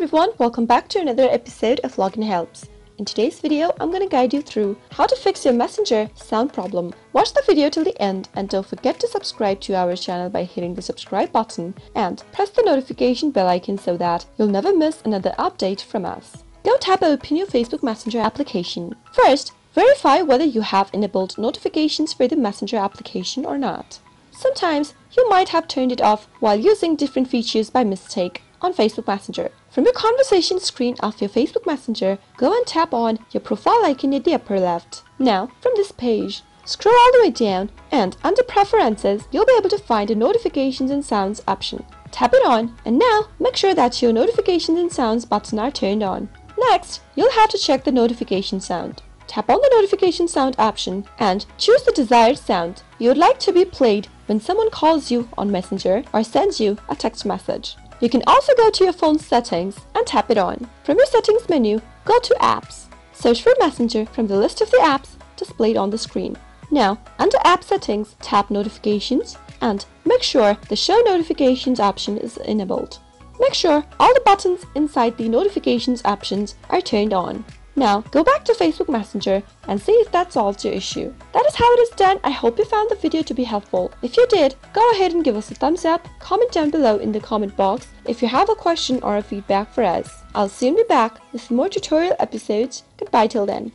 everyone, welcome back to another episode of Login Helps. In today's video, I'm going to guide you through how to fix your Messenger sound problem. Watch the video till the end and don't forget to subscribe to our channel by hitting the subscribe button and press the notification bell icon so that you'll never miss another update from us. Go tap open your Facebook Messenger application. First, verify whether you have enabled notifications for the Messenger application or not. Sometimes you might have turned it off while using different features by mistake on Facebook Messenger. From your conversation screen of your Facebook Messenger, go and tap on your profile icon at the upper left. Now, from this page, scroll all the way down and under Preferences, you'll be able to find the Notifications and Sounds option. Tap it on and now make sure that your Notifications and Sounds button are turned on. Next, you'll have to check the notification sound. Tap on the notification sound option and choose the desired sound you would like to be played when someone calls you on Messenger or sends you a text message. You can also go to your phone's settings and tap it on. From your settings menu, go to Apps. Search for Messenger from the list of the apps displayed on the screen. Now, under App Settings, tap Notifications and make sure the Show Notifications option is enabled. Make sure all the buttons inside the Notifications options are turned on. Now, go back to Facebook Messenger and see if that solves your issue. That is how it is done. I hope you found the video to be helpful. If you did, go ahead and give us a thumbs up, comment down below in the comment box if you have a question or a feedback for us. I'll soon be back with more tutorial episodes. Goodbye till then.